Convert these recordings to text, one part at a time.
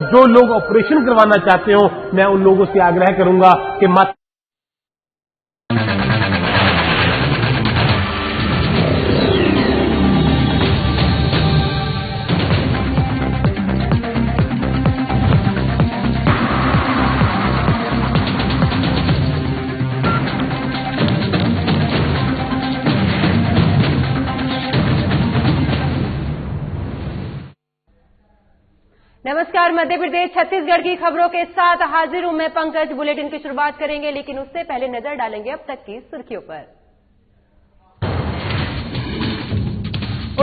जो लोग ऑपरेशन करवाना चाहते हो, मैं उन लोगों से आग्रह करूंगा कि मत। नमस्कार, मध्य प्रदेश छत्तीसगढ़ की खबरों के साथ हाजिर हूं मैं पंकज। बुलेटिन की शुरुआत करेंगे, लेकिन उससे पहले नजर डालेंगे अब तक की सुर्खियों पर।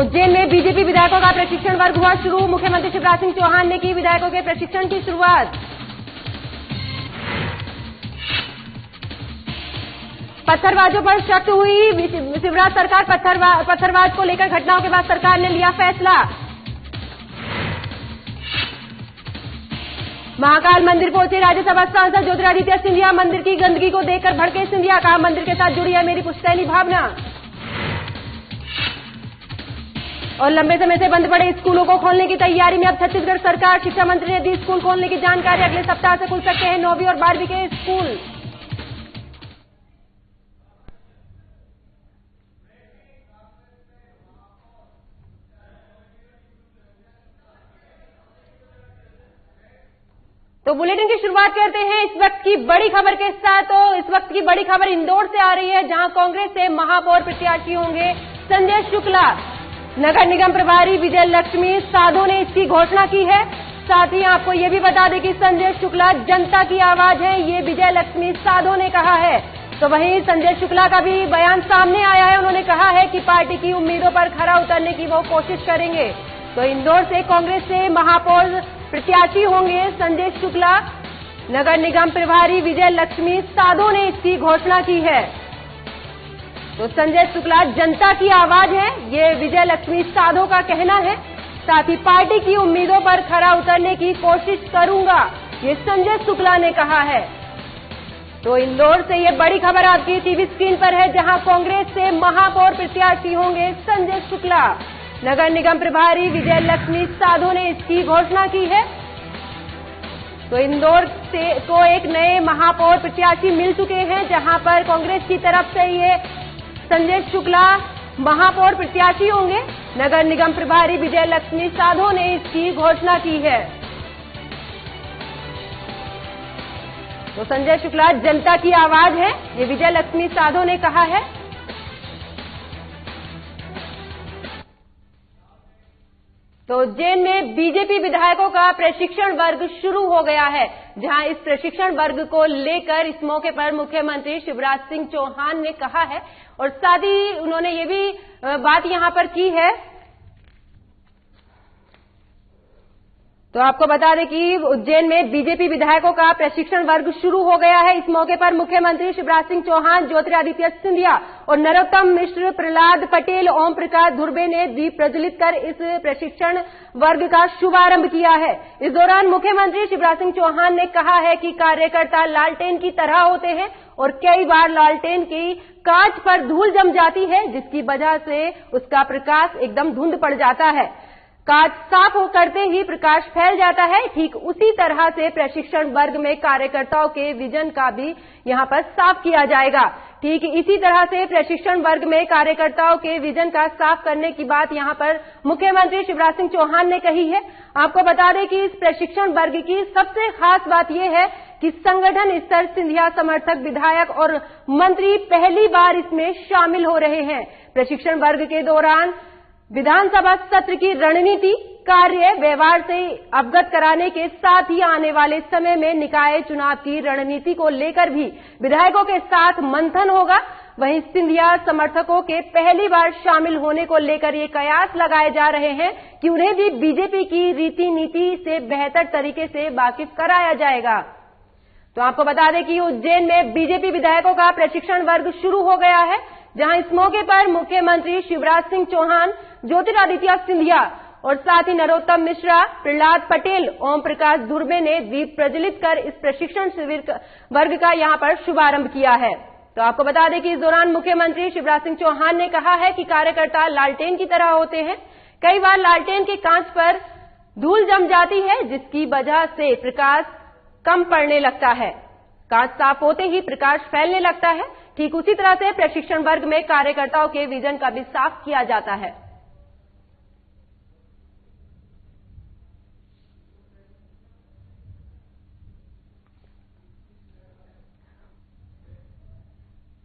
उज्जैन में बीजेपी विधायकों का प्रशिक्षण वर्ग हुआ शुरू। मुख्यमंत्री शिवराज सिंह चौहान ने की विधायकों के प्रशिक्षण की शुरुआत। पत्थरबाजों पर शक हुई शिवराज सरकार। पत्थरबाज को लेकर घटनाओं के बाद सरकार ने लिया फैसला। महाकाल मंदिर पहुंचे राज्यसभा सांसद ज्योतिरादित्य सिंधिया। मंदिर की गंदगी को देखकर भड़के सिंधिया, कहा मंदिर के साथ जुड़ी है मेरी पुश्तैनी भावना। और लंबे समय से बंद पड़े स्कूलों को खोलने की तैयारी में अब छत्तीसगढ़ सरकार। शिक्षा मंत्री ने दी स्कूल खोलने की जानकारी। अगले सप्ताह से खुल सकते हैं 9वीं और 12वीं के स्कूल। तो बुलेटिन की शुरुआत करते हैं इस वक्त की बड़ी खबर के साथ। तो इस वक्त की बड़ी खबर इंदौर से आ रही है, जहां कांग्रेस से महापौर प्रत्याशी होंगे संजय शुक्ला। नगर निगम प्रभारी विजय लक्ष्मी साधो ने इसकी घोषणा की है। साथ ही आपको ये भी बता दें कि संजय शुक्ला जनता की आवाज है, ये विजय लक्ष्मी साधो ने कहा है। तो वहीं संजय शुक्ला का भी बयान सामने आया है। उन्होंने कहा है कि पार्टी की उम्मीदों पर खरा उतरने की वो कोशिश करेंगे। तो इंदौर से कांग्रेस से महापौर प्रत्याशी होंगे संजय शुक्ला। नगर निगम प्रभारी विजय लक्ष्मी साधो ने इसकी घोषणा की है। तो संजय शुक्ला जनता की आवाज है, ये विजय लक्ष्मी साधो का कहना है। साथ ही पार्टी की उम्मीदों पर खरा उतरने की कोशिश करूंगा, ये संजय शुक्ला ने कहा है। तो इंदौर से ये बड़ी खबर आपकी टीवी स्क्रीन पर है, जहां कांग्रेस से महापौर प्रत्याशी होंगे संजय शुक्ला। नगर निगम प्रभारी विजय लक्ष्मी साधो ने इसकी घोषणा की है। तो इंदौर से को एक नए महापौर प्रत्याशी मिल चुके हैं, जहां पर कांग्रेस की तरफ से ये संजय शुक्ला महापौर प्रत्याशी होंगे। नगर निगम प्रभारी विजय लक्ष्मी साधो ने इसकी घोषणा की है। तो संजय शुक्ला जनता की आवाज है, ये विजय लक्ष्मी साधो ने कहा है। तो उज्जैन में बीजेपी विधायकों का प्रशिक्षण वर्ग शुरू हो गया है, जहां इस प्रशिक्षण वर्ग को लेकर इस मौके पर मुख्यमंत्री शिवराज सिंह चौहान ने कहा है। और साथ ही उन्होंने ये भी बात यहां पर की है। तो आपको बता दें कि उज्जैन में बीजेपी विधायकों का प्रशिक्षण वर्ग शुरू हो गया है। इस मौके पर मुख्यमंत्री शिवराज सिंह चौहान, ज्योतिरादित्य सिंधिया और नरोत्तम मिश्र, प्रहलाद पटेल, ओम प्रकाश धुर्वे ने दीप प्रज्वलित कर इस प्रशिक्षण वर्ग का शुभारंभ किया है। इस दौरान मुख्यमंत्री शिवराज सिंह चौहान ने कहा है कि कार्यकर्ता लालटेन की तरह होते हैं और कई बार लालटेन की कांच पर धूल जम जाती है, जिसकी वजह से उसका प्रकाश एकदम धुंध पड़ जाता है। कांच साफ हो करते ही प्रकाश फैल जाता है। ठीक उसी तरह से प्रशिक्षण वर्ग में कार्यकर्ताओं के विजन का भी यहां पर साफ किया जाएगा। ठीक इसी तरह से प्रशिक्षण वर्ग में कार्यकर्ताओं के विजन का साफ करने की बात यहां पर मुख्यमंत्री शिवराज सिंह चौहान ने कही है। आपको बता दें कि इस प्रशिक्षण वर्ग की सबसे खास बात यह है कि संगठन स्तर सिंधिया समर्थक विधायक और मंत्री पहली बार इसमें शामिल हो रहे हैं। प्रशिक्षण वर्ग के दौरान विधानसभा सत्र की रणनीति, कार्य, व्यवहार से अवगत कराने के साथ ही आने वाले समय में निकाय चुनाव की रणनीति को लेकर भी विधायकों के साथ मंथन होगा। वहीं सिंधिया समर्थकों के पहली बार शामिल होने को लेकर ये कयास लगाए जा रहे हैं कि उन्हें भी बीजेपी की रीति नीति से बेहतर तरीके से वाकिफ कराया जाएगा। तो आपको बता दें कि उज्जैन में बीजेपी विधायकों का प्रशिक्षण वर्ग शुरू हो गया है, जहां इस मौके पर मुख्यमंत्री शिवराज सिंह चौहान, ज्योतिरादित्य सिंधिया और साथ ही नरोत्तम मिश्रा, प्रहलाद पटेल, ओम प्रकाश धुर्वे ने दीप प्रज्वलित कर इस प्रशिक्षण शिविर वर्ग का यहां पर शुभारंभ किया है। तो आपको बता दें कि इस दौरान मुख्यमंत्री शिवराज सिंह चौहान ने कहा है कि कार्यकर्ता लालटेन की तरह होते हैं। कई बार लालटेन के कांच पर धूल जम जाती है जिसकी वजह से प्रकाश कम पड़ने लगता है। कांच साफ होते ही प्रकाश फैलने लगता है। ठीक उसी तरह से प्रशिक्षण वर्ग में कार्यकर्ताओं के विजन का भी साफ किया जाता है।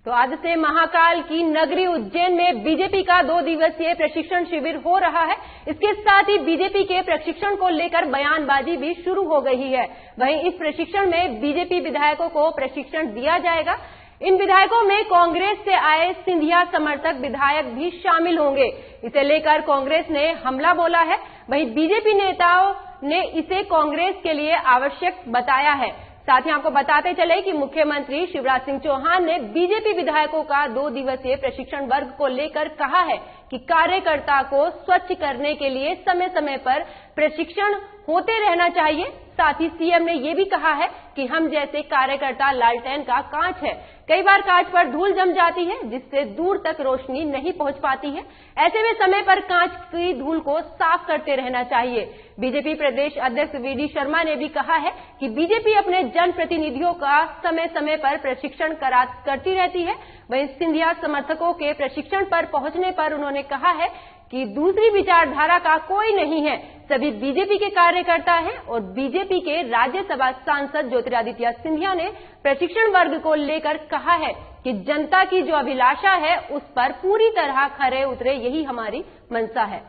तो आज से महाकाल की नगरी उज्जैन में बीजेपी का 2 दिवसीय प्रशिक्षण शिविर हो रहा है। इसके साथ ही बीजेपी के प्रशिक्षण को लेकर बयानबाजी भी शुरू हो गई है। वहीं इस प्रशिक्षण में बीजेपी विधायकों को प्रशिक्षण दिया जाएगा। इन विधायकों में कांग्रेस से आए सिंधिया समर्थक विधायक भी शामिल होंगे। इसे लेकर कांग्रेस ने हमला बोला है। वहीं बीजेपी नेताओं ने इसे कांग्रेस के लिए आवश्यक बताया है। साथ ही आपको बताते चले कि मुख्यमंत्री शिवराज सिंह चौहान ने बीजेपी विधायकों का 2 दिवसीय प्रशिक्षण वर्ग को लेकर कहा है कि कार्यकर्ता को स्वच्छ करने के लिए समय समय पर प्रशिक्षण होते रहना चाहिए। साथ ही सीएम ने यह भी कहा है कि हम जैसे कार्यकर्ता लालटेन का कांच है। कई बार कांच पर धूल जम जाती है जिससे दूर तक रोशनी नहीं पहुंच पाती है। ऐसे में समय पर कांच की धूल को साफ करते रहना चाहिए। बीजेपी प्रदेश अध्यक्ष वीडी शर्मा ने भी कहा है कि बीजेपी अपने जनप्रतिनिधियों का समय समय पर प्रशिक्षण करती रहती है। वहीं सिंधिया समर्थकों के प्रशिक्षण पर पहुंचने पर उन्होंने कहा है कि दूसरी विचारधारा का कोई नहीं है, सभी बीजेपी के कार्यकर्ता हैं। और बीजेपी के राज्यसभा सांसद ज्योतिरादित्य सिंधिया ने प्रशिक्षण वर्ग को लेकर कहा है कि जनता की जो अभिलाषा है उस पर पूरी तरह खरे उतरे, यही हमारी मंशा है।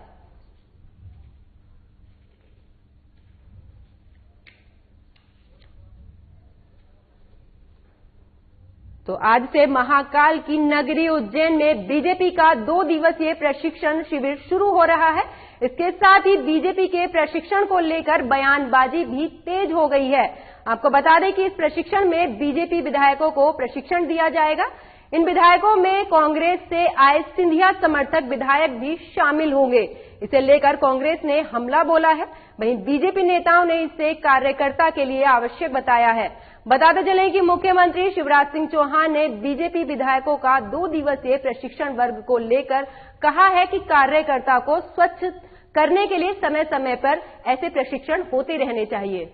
तो आज से महाकाल की नगरी उज्जैन में बीजेपी का 2 दिवसीय प्रशिक्षण शिविर शुरू हो रहा है। इसके साथ ही बीजेपी के प्रशिक्षण को लेकर बयानबाजी भी तेज हो गई है। आपको बता दें कि इस प्रशिक्षण में बीजेपी विधायकों को प्रशिक्षण दिया जाएगा। इन विधायकों में कांग्रेस से आए सिंधिया समर्थक विधायक भी शामिल होंगे। इसे लेकर कांग्रेस ने हमला बोला है। वहीं बीजेपी नेताओं ने इसे कार्यकर्ता के लिए आवश्यक बताया है। बताते चलें कि मुख्यमंत्री शिवराज सिंह चौहान ने बीजेपी विधायकों का 2 दिवसीय प्रशिक्षण वर्ग को लेकर कहा है कि कार्यकर्ता को स्वच्छ करने के लिए समय समय पर ऐसे प्रशिक्षण होते रहने चाहिए।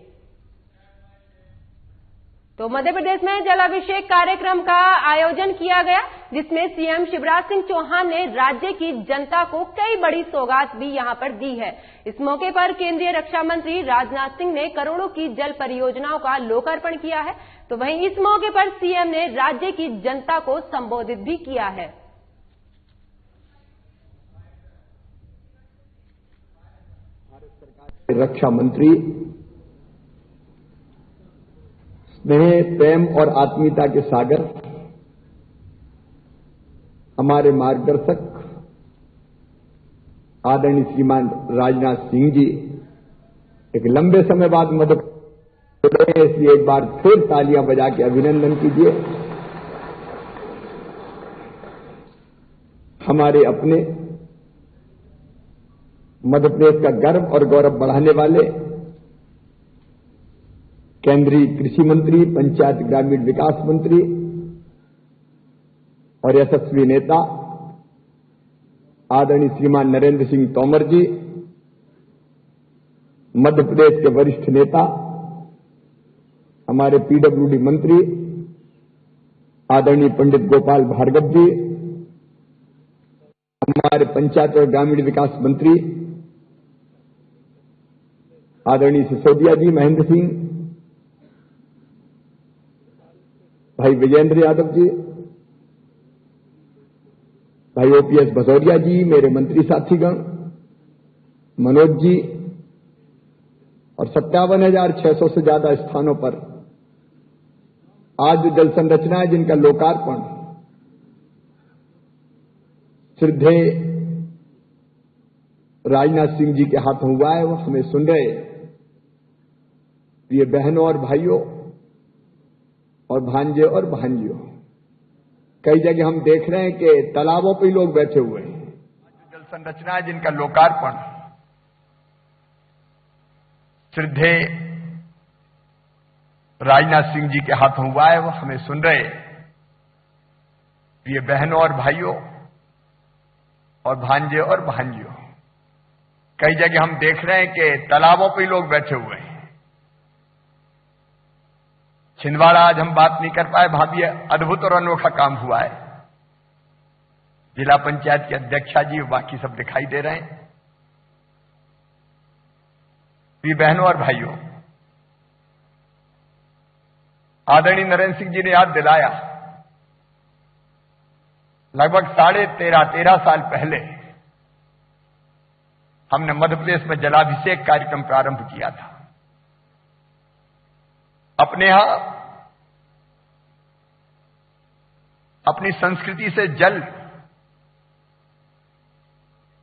तो मध्य प्रदेश में जलाभिषेक कार्यक्रम का आयोजन किया गया, जिसमें सीएम शिवराज सिंह चौहान ने राज्य की जनता को कई बड़ी सौगात भी यहां पर दी है। इस मौके पर केंद्रीय रक्षा मंत्री राजनाथ सिंह ने करोड़ों की जल परियोजनाओं का लोकार्पण किया है। तो वहीं इस मौके पर सीएम ने राज्य की जनता को संबोधित भी किया है। रक्षा मंत्री स्नेह, प्रेम और आत्मीयता के सागर हमारे मार्गदर्शक आदरणीय श्रीमान राजनाथ सिंह जी एक लंबे समय बाद मदद कर रहे हैं, इसलिए एक बार फिर तालियां बजा के अभिनंदन कीजिए। हमारे अपने मध्य प्रदेश का गर्व और गौरव बढ़ाने वाले केंद्रीय कृषि मंत्री, पंचायत ग्रामीण विकास मंत्री और यशस्वी नेता आदरणीय श्रीमान नरेंद्र सिंह तोमर जी, मध्य प्रदेश के वरिष्ठ नेता हमारे पीडब्ल्यूडी मंत्री आदरणीय पंडित गोपाल भार्गव जी, हमारे पंचायत और ग्रामीण विकास मंत्री आदरणीय सिसोदिया जी, महेंद्र सिंह, भाई विजेंद्र यादव जी, भाई ओपीएस भदौरिया जी, मेरे मंत्री साथीगण, मनोज जी और 57,600 से ज्यादा स्थानों पर आज जो जल संरचना है जिनका लोकार्पण श्रद्धेय राजनाथ सिंह जी के हाथों हुआ है, वो हमें सुन रहे प्रिय बहनों और भाइयों और भांजे और भांजियों, कई जगह हम देख रहे हैं कि तालाबों पर ही लोग बैठे हुए हैं। जल संरचना है जिनका लोकार्पण श्रद्धेय राजनाथ सिंह जी के हाथों हुआ है, वो हमें सुन रहे प्रिय बहनों और भाइयों और भांजे और भांजियों, कई जगह हम देख रहे हैं कि तालाबों पर ही लोग बैठे हुए हैं। छिंदवाड़ा आज हम बात नहीं कर पाए, भाभी अद्भुत और अनोखा काम हुआ है। जिला पंचायत के अध्यक्षा जी बाकी सब दिखाई दे रहे हैं। प्रिय बहनों और भाइयों, आदरणीय नरेंद्र सिंह जी ने याद दिलाया, लगभग 13.5 साल पहले हमने मध्य प्रदेश में जलाभिषेक कार्यक्रम प्रारंभ किया था। अपने यहां अपनी संस्कृति से जल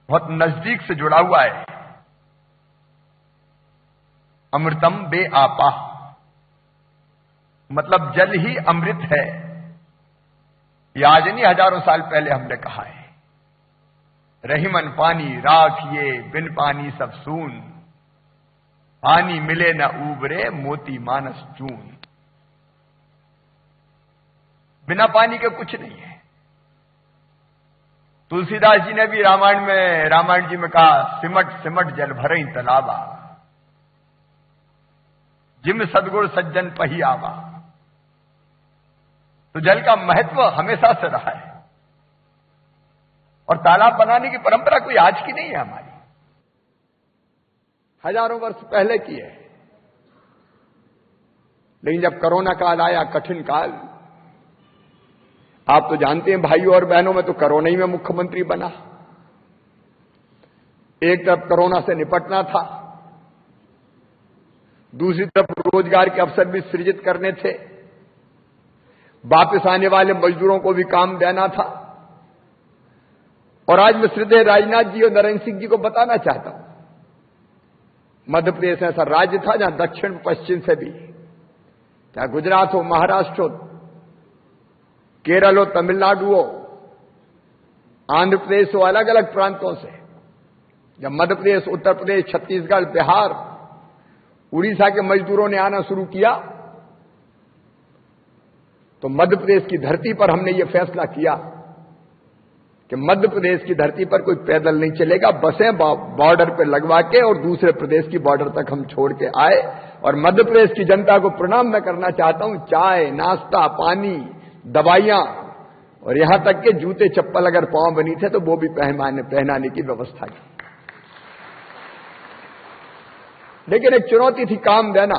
बहुत नजदीक से जुड़ा हुआ है। अमृतम बे आपा, मतलब जल ही अमृत है। यह आज नहीं, हजारों साल पहले हमने कहा है। रहीमन पानी राखिए, बिन पानी सब सून, पानी मिले न उबरे, मोती मानस चून। बिना पानी के कुछ नहीं है। तुलसीदास जी ने भी रामायण जी में कहा, सिमट सिमट जल भरई तालाबा, जिम सदगुण सज्जन पही आवा। तो जल का महत्व हमेशा से रहा है और तालाब बनाने की परंपरा कोई आज की नहीं है, हमारी हजारों वर्ष पहले की है। लेकिन जब कोरोना काल आया, कठिन काल, आप तो जानते हैं भाइयों और बहनों, में तो कोरोना ही में मुख्यमंत्री बना। एक तरफ कोरोना से निपटना था, दूसरी तरफ रोजगार के अवसर भी सृजित करने थे, वापस आने वाले मजदूरों को भी काम देना था। और आज मैं श्रद्धेय राजनाथ जी और नरेंद्र सिंह जी को बताना चाहता हूं, मध्य प्रदेश ऐसा राज्य था जहां दक्षिण पश्चिम से भी, चाहे गुजरात हो, महाराष्ट्र हो, केरल हो, तमिलनाडु हो, आंध्र प्रदेश हो, अलग अलग प्रांतों से जब मध्य प्रदेश, उत्तर प्रदेश, छत्तीसगढ़, बिहार, उड़ीसा के मजदूरों ने आना शुरू किया, तो मध्य प्रदेश की धरती पर हमने ये फैसला किया कि मध्य प्रदेश की धरती पर कोई पैदल नहीं चलेगा, बसें बॉर्डर पर लगवा के और दूसरे प्रदेश की बॉर्डर तक हम छोड़ के आए। और मध्य प्रदेश की जनता को प्रणाम मैं करना चाहता हूं। चाय, नाश्ता, पानी, दवाइयां और यहां तक के जूते चप्पल अगर पांव बनी थे तो वो भी पहनाने की व्यवस्था की। लेकिन एक चुनौती थी काम देना,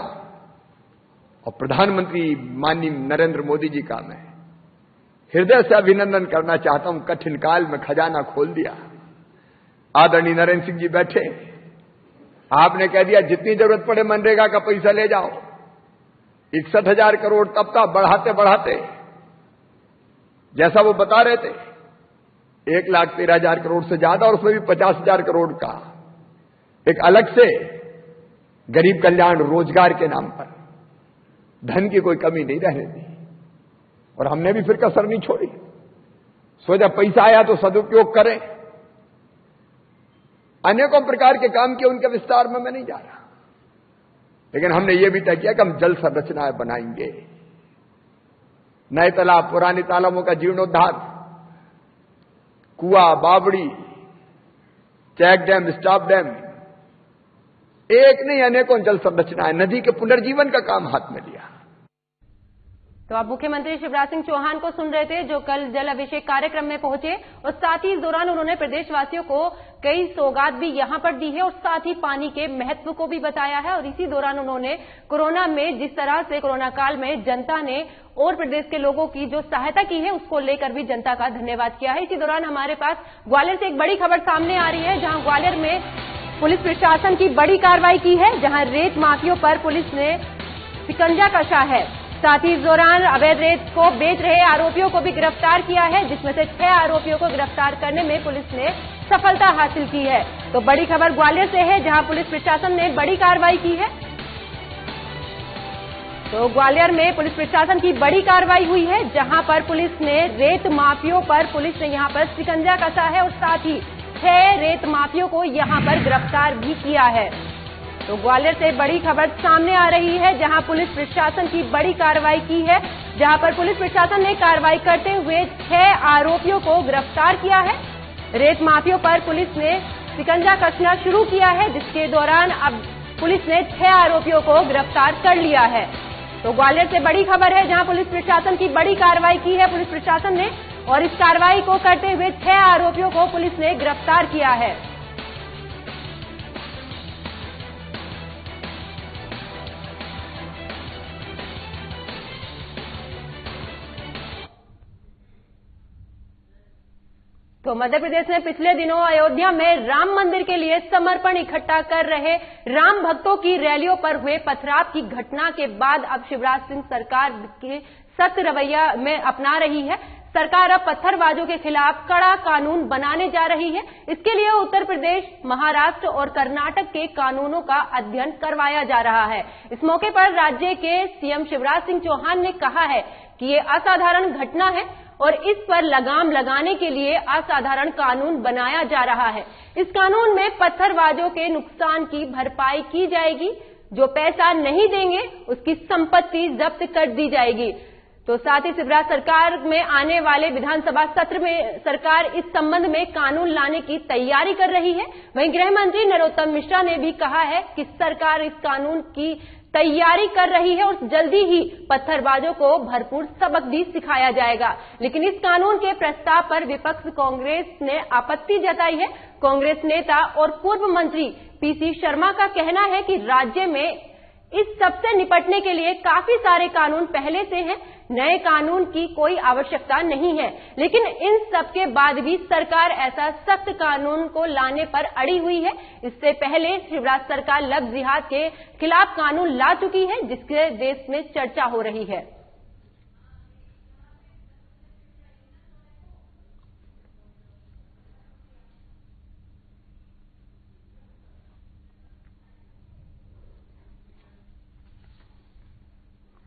और प्रधानमंत्री माननीय नरेंद्र मोदी जी का मैं हृदय से अभिनंदन करना चाहता हूं। कठिन काल में खजाना खोल दिया। आदरणीय नरेंद्र सिंह जी बैठे, आपने कह दिया जितनी जरूरत पड़े मनरेगा का पैसा ले जाओ। 61,000 करोड़ तब था, बढ़ाते बढ़ाते जैसा वो बता रहे थे 1,13,000 करोड़ से ज्यादा, और उसमें भी 50,000 करोड़ का एक अलग से गरीब कल्याण रोजगार के नाम पर। धन की कोई कमी नहीं रहने दी और हमने भी फिर कसर नहीं छोड़ी। सोचा पैसा आया तो सदुपयोग करें। अनेकों प्रकार के काम किए, उनके विस्तार में मैं नहीं जा रहा, लेकिन हमने ये भी तय किया कि हम जल संरचनाएं बनाएंगे। नए तालाब, पुराने तालाबों का जीर्णोद्धार, कुआं, बावड़ी, चेक डैम, स्टॉप डैम, एक नहीं अनेकों जल संरचनाएं, नदी के पुनर्जीवन का काम हाथ में लिया। तो आप मुख्यमंत्री शिवराज सिंह चौहान को सुन रहे थे, जो कल जल अभिषेक कार्यक्रम में पहुंचे, और साथ ही इस दौरान उन्होंने प्रदेशवासियों को कई सौगात भी यहां पर दी है और साथ ही पानी के महत्व को भी बताया है। और इसी दौरान उन्होंने कोरोना में जिस तरह से कोरोना काल में जनता ने और प्रदेश के लोगों की जो सहायता की है उसको लेकर भी जनता का धन्यवाद किया है। इसी दौरान हमारे पास ग्वालियर से एक बड़ी खबर सामने आ रही है, जहां ग्वालियर में पुलिस प्रशासन की बड़ी कार्रवाई की है, जहां रेत माफियों पर पुलिस ने शिकंजा कसा है। साथ ही इस दौरान अवैध रेत को बेच रहे आरोपियों को भी गिरफ्तार किया है, जिसमें से 6 आरोपियों को गिरफ्तार करने में पुलिस ने सफलता हासिल की है। तो बड़ी खबर ग्वालियर से है, जहां पुलिस प्रशासन ने बड़ी कार्रवाई की है। तो ग्वालियर में पुलिस प्रशासन की बड़ी कार्रवाई हुई है, जहां पर पुलिस ने रेत माफियों पर पुलिस ने यहां पर शिकंजा कसा है और साथ ही 6 रेत माफियों को यहां पर गिरफ्तार भी किया है। तो ग्वालियर से बड़ी खबर सामने आ रही है, जहां पुलिस प्रशासन की बड़ी कार्रवाई की है, जहां पर पुलिस प्रशासन ने कार्रवाई करते हुए 6 आरोपियों को गिरफ्तार किया है। रेत माफियों पर पुलिस ने शिकंजा कसना शुरू किया है, जिसके दौरान अब पुलिस ने 6 आरोपियों को गिरफ्तार कर लिया है। तो ग्वालियर से बड़ी खबर है, जहां पुलिस प्रशासन की बड़ी कार्रवाई की है पुलिस प्रशासन ने, और इस कार्रवाई को करते हुए 6 आरोपियों को पुलिस ने गिरफ्तार किया है। तो मध्य प्रदेश में पिछले दिनों अयोध्या में राम मंदिर के लिए समर्पण इकट्ठा कर रहे राम भक्तों की रैलियों पर हुए पथराव की घटना के बाद अब शिवराज सिंह सरकार के सख्त रवैया में अपना रही है। सरकार अब पत्थरबाजों के खिलाफ कड़ा कानून बनाने जा रही है। इसके लिए उत्तर प्रदेश, महाराष्ट्र और कर्नाटक के कानूनों का अध्ययन करवाया जा रहा है। इस मौके पर राज्य के सीएम शिवराज सिंह चौहान ने कहा है कि ये असाधारण घटना है और इस पर लगाम लगाने के लिए असाधारण कानून बनाया जा रहा है। इस कानून में पत्थरबाजों के नुकसान की भरपाई की जाएगी, जो पैसा नहीं देंगे उसकी संपत्ति जब्त कर दी जाएगी। तो साथ ही शिवराज सरकार में आने वाले विधानसभा सत्र में सरकार इस संबंध में कानून लाने की तैयारी कर रही है। वहीं गृह मंत्री नरोत्तम मिश्रा ने भी कहा है कि सरकार इस कानून की तैयारी कर रही है और जल्दी ही पत्थरबाजों को भरपूर सबक भी सिखाया जाएगा। लेकिन इस कानून के प्रस्ताव पर विपक्ष कांग्रेस ने आपत्ति जताई है। कांग्रेस नेता और पूर्व मंत्री पीसी शर्मा का कहना है कि राज्य में इस सबसे निपटने के लिए काफी सारे कानून पहले से हैं, नए कानून की कोई आवश्यकता नहीं है। लेकिन इन सब के बाद भी सरकार ऐसा सख्त कानून को लाने पर अड़ी हुई है। इससे पहले शिवराज सरकार लव जिहाद के खिलाफ कानून ला चुकी है, जिसके देश में चर्चा हो रही है।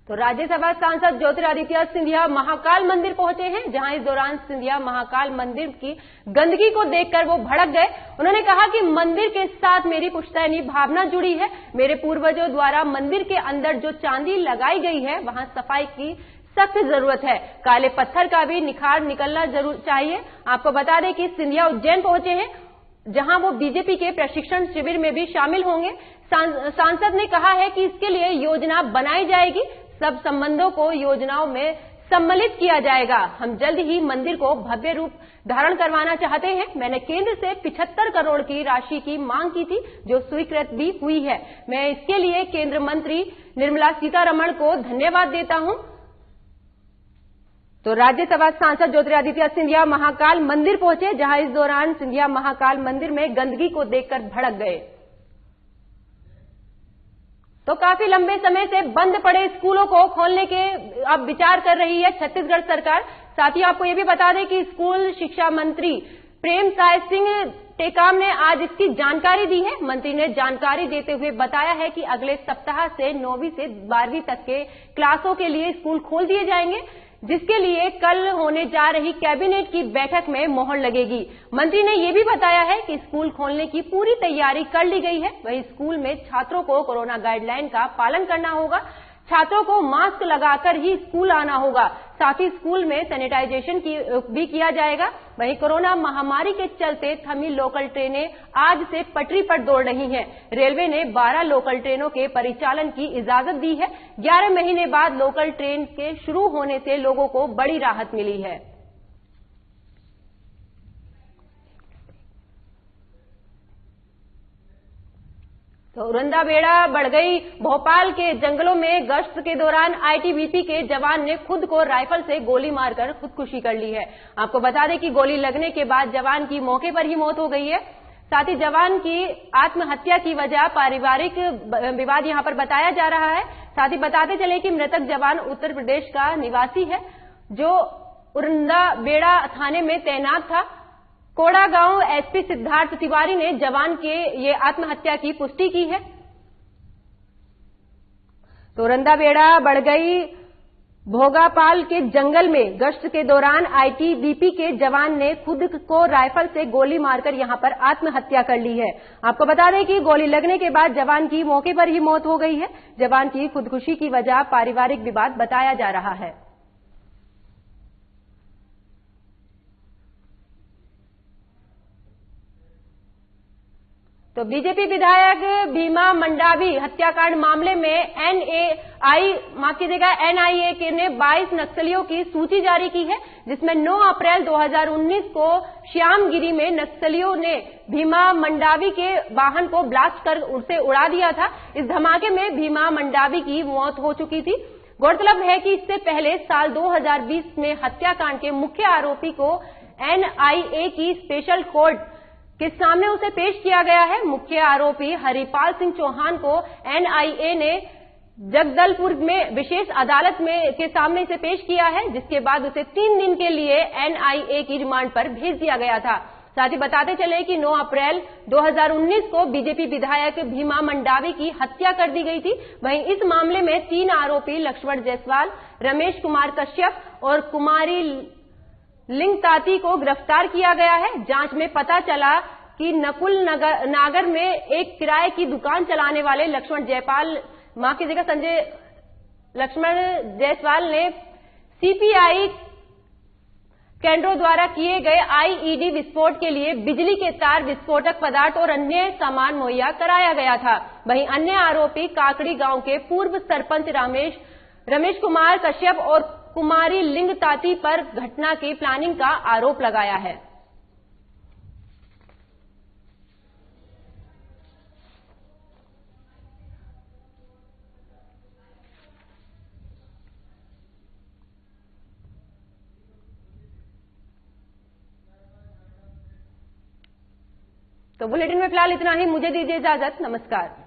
तो राज्यसभा सांसद ज्योतिरादित्य सिंधिया महाकाल मंदिर पहुंचे हैं, जहां इस दौरान सिंधिया महाकाल मंदिर की गंदगी को देखकर वो भड़क गए। उन्होंने कहा कि मंदिर के साथ मेरी पुश्तैनी भावना जुड़ी है। मेरे पूर्वजों द्वारा मंदिर के अंदर जो चांदी लगाई गई है, वहां सफाई की सख्त जरूरत है। काले पत्थर का भी निखार निकलना जरूर चाहिए। आपको बता दें कि सिंधिया उज्जैन पहुंचे हैं, जहां वो बीजेपी के प्रशिक्षण शिविर में भी शामिल होंगे। सांसद ने कहा है कि इसके लिए योजना बनाई जाएगी, सब संबंधों को योजनाओं में सम्मिलित किया जाएगा। हम जल्द ही मंदिर को भव्य रूप धारण करवाना चाहते हैं। मैंने केंद्र से 75 करोड़ की राशि की मांग की थी, जो स्वीकृत भी हुई है। मैं इसके लिए केंद्र मंत्री निर्मला सीतारमण को धन्यवाद देता हूं। तो राज्यसभा सांसद ज्योतिरादित्य सिंधिया महाकाल मंदिर पहुंचे, जहां इस दौरान सिंधिया महाकाल मंदिर में गंदगी को देखकर भड़क गए। तो काफी लंबे समय से बंद पड़े स्कूलों को खोलने के अब विचार कर रही है छत्तीसगढ़ सरकार। साथ ही आपको ये भी बता दें कि स्कूल शिक्षा मंत्री प्रेमसाय सिंह टेकाम ने आज इसकी जानकारी दी है। मंत्री ने जानकारी देते हुए बताया है कि अगले सप्ताह से 9वीं से 12वीं तक के क्लासों के लिए स्कूल खोल दिए जाएंगे, जिसके लिए कल होने जा रही कैबिनेट की बैठक में मोहर लगेगी। मंत्री ने यह भी बताया है कि स्कूल खोलने की पूरी तैयारी कर ली गई है। वहीं स्कूल में छात्रों को कोरोना गाइडलाइन का पालन करना होगा। छात्रों को मास्क लगाकर ही स्कूल आना होगा। साथ ही स्कूल में सैनिटाइजेशन भी किया जाएगा। वहीं कोरोना महामारी के चलते थमी लोकल ट्रेनें आज से पटरी पर दौड़ रही हैं। रेलवे ने 12 लोकल ट्रेनों के परिचालन की इजाजत दी है। 11 महीने बाद लोकल ट्रेन के शुरू होने से लोगों को बड़ी राहत मिली है। तो उरंदा बेड़ा बढ़ गई। भोपाल के जंगलों में गश्त के दौरान आईटीबीपी के जवान ने खुद को राइफल से गोली मारकर खुदकुशी कर ली है। आपको बता दें कि गोली लगने के बाद जवान की मौके पर ही मौत हो गई है। साथ ही जवान की आत्महत्या की वजह पारिवारिक विवाद यहां पर बताया जा रहा है। साथ ही बताते चले कि मृतक जवान उत्तर प्रदेश का निवासी है, जो उरंदा बेड़ा थाने में तैनात था। कोड़ा गांव एसपी सिद्धार्थ तिवारी ने जवान के ये आत्महत्या की पुष्टि की है। तो उरंदा बेड़ा बढ़ गई भोगापाल के जंगल में गश्त के दौरान आईटीबीपी के जवान ने खुद को राइफल से गोली मारकर यहां पर आत्महत्या कर ली है। आपको बता दें कि गोली लगने के बाद जवान की मौके पर ही मौत हो गई है। जवान की खुदकुशी की वजह पारिवारिक विवाद बताया जा रहा है। तो बीजेपी विधायक भीमा मंडावी हत्याकांड मामले में एनआईए ने 22 नक्सलियों की सूची जारी की है, जिसमें 9 अप्रैल 2019 को श्यामगिरी में नक्सलियों ने भीमा मंडावी के वाहन को ब्लास्ट कर उसे उड़ा दिया था। इस धमाके में भीमा मंडावी की मौत हो चुकी थी। गौरतलब है कि इससे पहले साल 2020 में हत्याकांड के मुख्य आरोपी को एनआईए की स्पेशल कोर्ट के सामने उसे पेश किया गया है। मुख्य आरोपी हरिपाल सिंह चौहान को एनआईए ने जगदलपुर में विशेष अदालत के सामने इसे पेश किया है, जिसके बाद उसे 3 दिन के लिए एनआईए की रिमांड पर भेज दिया गया था। साथ ही बताते चले कि 9 अप्रैल 2019 को बीजेपी विधायक भीमा मंडावी की हत्या कर दी गई थी। वहीं इस मामले में 3 आरोपी लक्ष्मण जायसवाल, रमेश कुमार कश्यप और कुमारी लिंगताती को गिरफ्तार किया गया है। जांच में पता चला कि नकुल नागर में एक किराए की दुकान चलाने वाले लक्ष्मण जायसवाल ने सीपीआई केंद्रों द्वारा किए गए आईईडी विस्फोट के लिए बिजली के तार, विस्फोटक पदार्थ और अन्य सामान मुहैया कराया गया था। वहीं अन्य आरोपी काकड़ी गांव के पूर्व सरपंच रमेश कुमार कश्यप और कुमारी लिंगताती पर घटना की प्लानिंग का आरोप लगाया है। तो बुलेटिन में फिलहाल इतना ही। मुझे दीजिए इजाजत। नमस्कार।